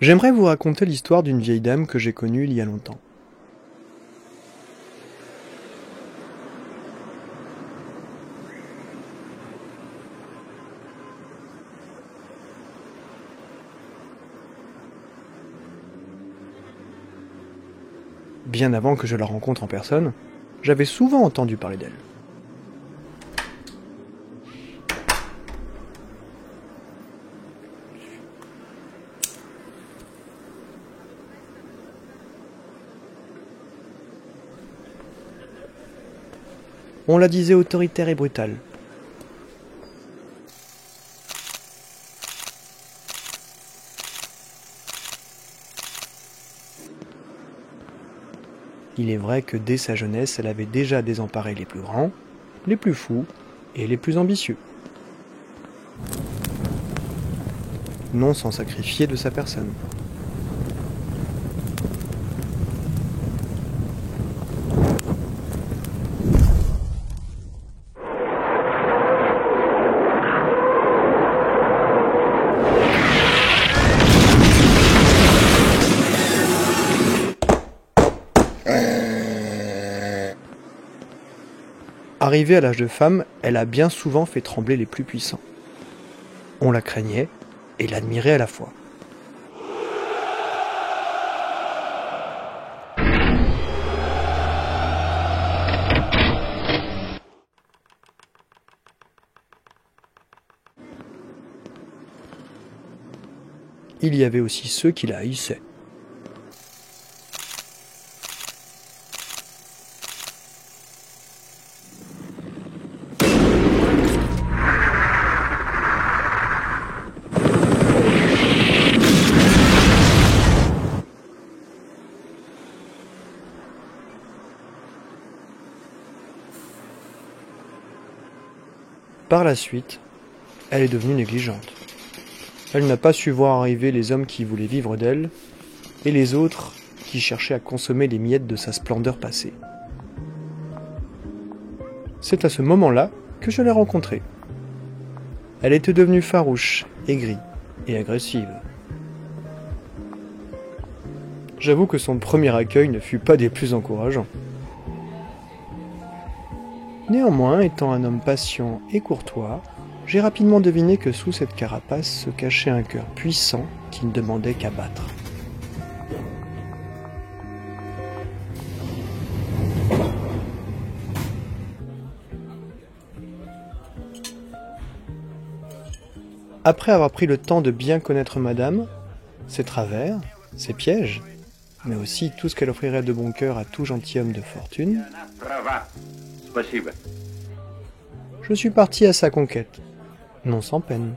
J'aimerais vous raconter l'histoire d'une vieille dame que j'ai connue il y a longtemps. Bien avant que je la rencontre en personne, j'avais souvent entendu parler d'elle. On la disait autoritaire et brutale. Il est vrai que dès sa jeunesse, elle avait déjà désemparé les plus grands, les plus fous et les plus ambitieux. Non sans sacrifier de sa personne. Arrivée à l'âge de femme, elle a bien souvent fait trembler les plus puissants. On la craignait et l'admirait à la fois. Il y avait aussi ceux qui la haïssaient. Par la suite, elle est devenue négligente. Elle n'a pas su voir arriver les hommes qui voulaient vivre d'elle et les autres qui cherchaient à consommer les miettes de sa splendeur passée. C'est à ce moment-là que je l'ai rencontrée. Elle était devenue farouche, aigrie et agressive. J'avoue que son premier accueil ne fut pas des plus encourageants. Néanmoins, étant un homme patient et courtois, j'ai rapidement deviné que sous cette carapace se cachait un cœur puissant qui ne demandait qu'à battre. Après avoir pris le temps de bien connaître madame, ses travers, ses pièges, mais aussi tout ce qu'elle offrirait de bon cœur à tout gentilhomme de fortune, je suis parti à sa conquête, non sans peine.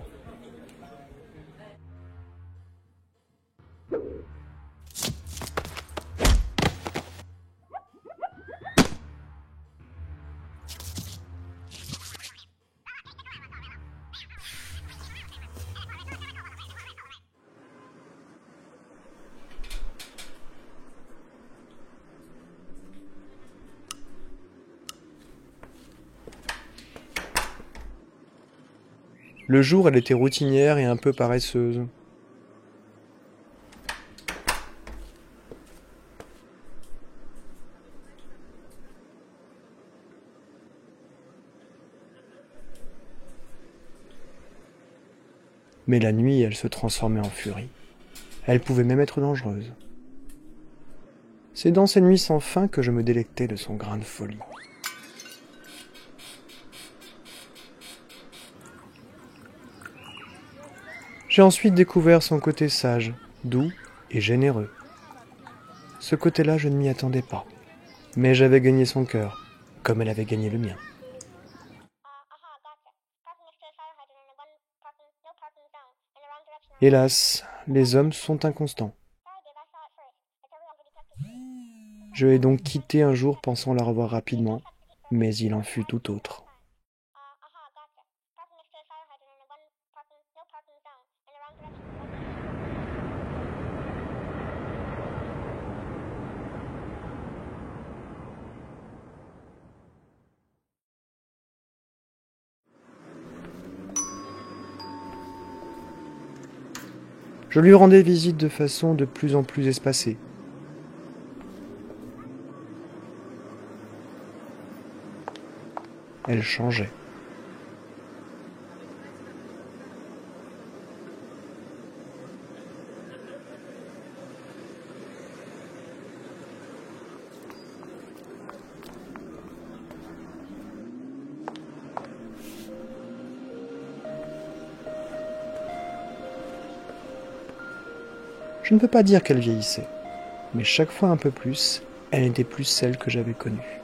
Le jour, elle était routinière et un peu paresseuse. Mais la nuit, elle se transformait en furie. Elle pouvait même être dangereuse. C'est dans ces nuits sans fin que je me délectais de son grain de folie. J'ai ensuite découvert son côté sage, doux et généreux. Ce côté-là, je ne m'y attendais pas. Mais j'avais gagné son cœur, comme elle avait gagné le mien. Hélas, les hommes sont inconstants. Je l'ai donc quitté un jour pensant la revoir rapidement, mais il en fut tout autre. Je lui rendais visite de façon de plus en plus espacée. Elle changeait. Je ne peux pas dire qu'elle vieillissait, mais chaque fois un peu plus, elle n'était plus celle que j'avais connue.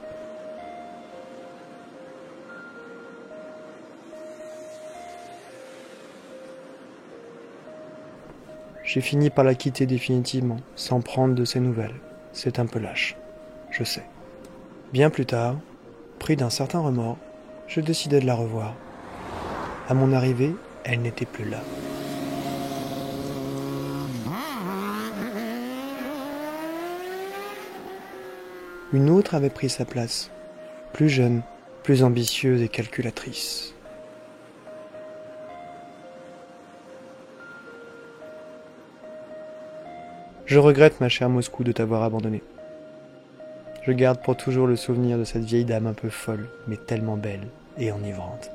J'ai fini par la quitter définitivement, sans prendre de ses nouvelles. C'est un peu lâche, je sais. Bien plus tard, pris d'un certain remords, je décidai de la revoir. À mon arrivée, elle n'était plus là. Une autre avait pris sa place, plus jeune, plus ambitieuse et calculatrice. Je regrette, ma chère Moscou, de t'avoir abandonné. Je garde pour toujours le souvenir de cette vieille dame un peu folle, mais tellement belle et enivrante.